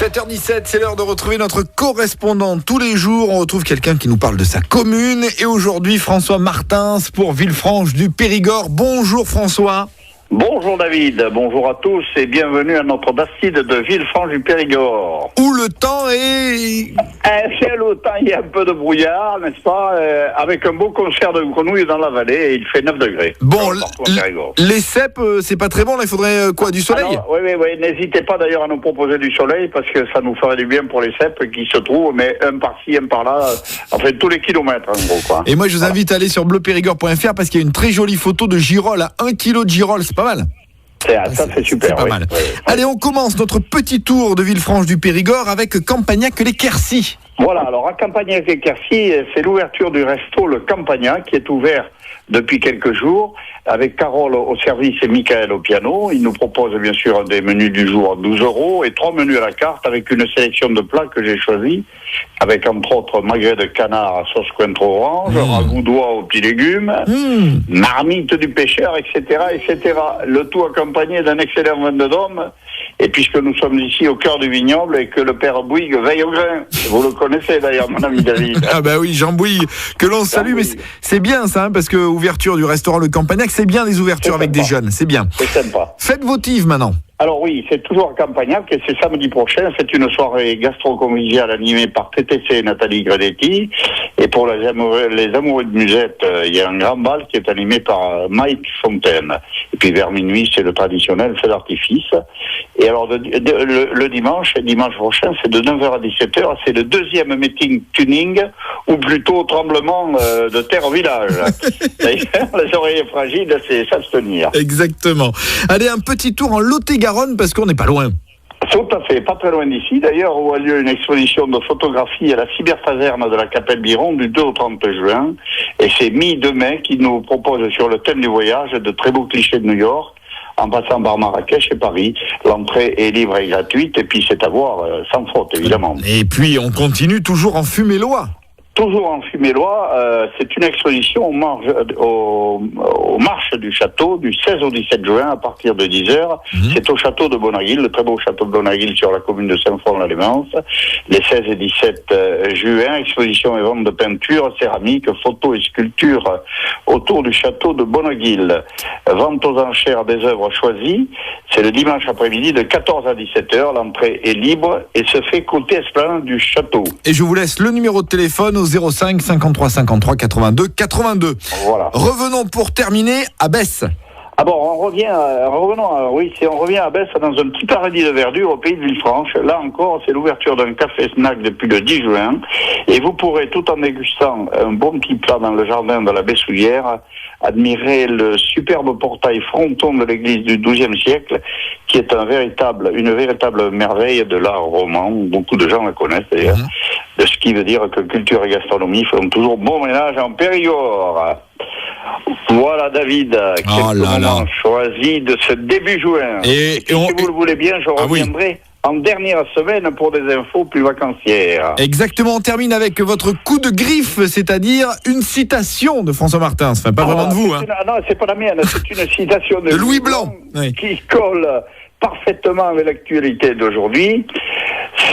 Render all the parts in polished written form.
7h17, c'est l'heure de retrouver notre correspondant. Tous les jours, on retrouve quelqu'un qui nous parle de sa commune. Et aujourd'hui, François Martins pour Villefranche du Périgord. Bonjour François. Bonjour David, bonjour à tous et bienvenue à notre bastide de Villefranche du Périgord. Où le temps est... C'est le temps, il y a un peu de brouillard, n'est-ce pas, avec un beau concert de grenouilles dans la vallée et il fait 9 degrés. Bon, les cèpes, c'est pas très bon, là, il faudrait quoi, du soleil? Oui, n'hésitez pas d'ailleurs à nous proposer du soleil parce que ça nous ferait du bien pour les cèpes qui se trouvent, mais un par-ci, un par-là, enfin tous les kilomètres en gros, quoi. Et moi je vous invite à aller sur bleupérigord.fr parce qu'il y a une très jolie photo de girolles à 1 kg de girolles, c'est pas mal. Ça c'est super, c'est pas mal. Oui. Allez, on commence notre petit tour de Villefranche du Périgord avec Campagnac-les-Quercy. Voilà, alors à Campagnac-les-Quercy, c'est l'ouverture du resto Le Campagnac qui est ouvert depuis quelques jours avec Carole au service et Michael au piano. Il nous propose bien sûr des menus du jour à 12 € et 3 menus à la carte avec une sélection de plats que j'ai choisis avec entre autres magret de canard à sauce cointreau orange, ragoût d'oie aux petits légumes, marmite du pêcheur, etc., etc. Le tout accompagné d'un excellent vin de Dôme. Et puisque nous sommes ici au cœur du vignoble et que le père Bouygues veille au grain, vous le connaissez d'ailleurs, mon ami David. Ah bah oui, Jean Bouygues, que l'on salue, mais c'est bien ça, hein, parce que ouverture du restaurant Le Campagnac, c'est bien les ouvertures avec des jeunes, c'est bien. C'est sympa. Faites votive maintenant. Alors oui, c'est toujours à Campagnac et c'est samedi prochain. C'est une soirée gastro-conviviale animée par TTC et Nathalie Gredetti. Et pour les amoureux de musette, il y a un grand bal qui est animé par Mike Fontaine. Et puis vers minuit, c'est le traditionnel feu d'artifice. Et alors le dimanche prochain, c'est de 9h à 17h. C'est le deuxième meeting tuning, ou plutôt tremblement de terre au village. D'ailleurs, les oreilles fragiles, c'est s'abstenir. Exactement. Allez, un petit tour en Lot-et-Garonne parce qu'on n'est pas loin. Tout à fait, pas très loin d'ici. D'ailleurs, où a lieu une exposition de photographie à la cybercaserne de la Capelle Biron du 2 au 30 juin. Et c'est Mi Demain qui nous propose sur le thème du voyage de très beaux clichés de New York, en passant par Marrakech et Paris. L'entrée est libre et gratuite et puis c'est à voir sans faute, évidemment. Et puis on continue toujours en Fumélois. Toujours en Fumélois, c'est une exposition aux marches du château du 16 au 17 juin à partir de 10h. C'est au château de Bonaguil, le très beau château de Bonaguil sur la commune de Saint-Front-la-Lémence. Les 16 et 17 juin, exposition et vente de peinture, céramique, photos et sculptures autour du château de Bonaguil. Vente aux enchères des œuvres choisies. C'est le dimanche après-midi de 14 à 17h. L'entrée est libre et se fait côté esplanade du château. Et je vous laisse le numéro de téléphone au 05 53 53 82 82. Voilà. Revenons pour terminer à Besse. Ah bon, on revient à Besse dans un petit paradis de verdure au pays de Villefranche. Là encore, c'est l'ouverture d'un café-snack depuis le 10 juin. Et vous pourrez, tout en dégustant un bon petit plat dans le jardin de la Bessouillère, admirer le superbe portail fronton de l'église du XIIe siècle, qui est une véritable merveille de l'art roman. Beaucoup de gens la connaissent d'ailleurs. De ce qui veut dire que culture et gastronomie font toujours bon ménage en Périgord. Voilà David, quelques moments choisis de ce début juin. Et si vous le voulez bien, je reviendrai en dernière semaine pour des infos plus vacancières. Exactement, on termine avec votre coup de griffe, c'est-à-dire une citation de François Martins. Enfin, pas vraiment de vous. Non, c'est pas la mienne, c'est une citation de Louis Blanc. Qui colle parfaitement avec l'actualité d'aujourd'hui.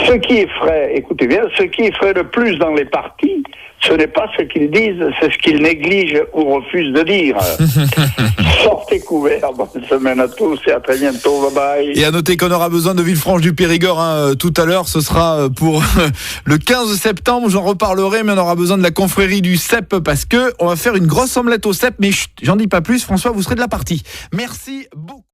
Ce qui effraie, écoutez bien, ce qui effraie le plus dans les partis, ce n'est pas ce qu'ils disent, c'est ce qu'ils négligent ou refusent de dire. Sortez couverts, bonne semaine à tous et à très bientôt, bye bye. Et à noter qu'on aura besoin de Villefranche du Périgord tout à l'heure, ce sera pour le 15 septembre, j'en reparlerai, mais on aura besoin de la confrérie du cèpe parce que on va faire une grosse omelette au cèpe, mais j'en dis pas plus, François, vous serez de la partie. Merci beaucoup.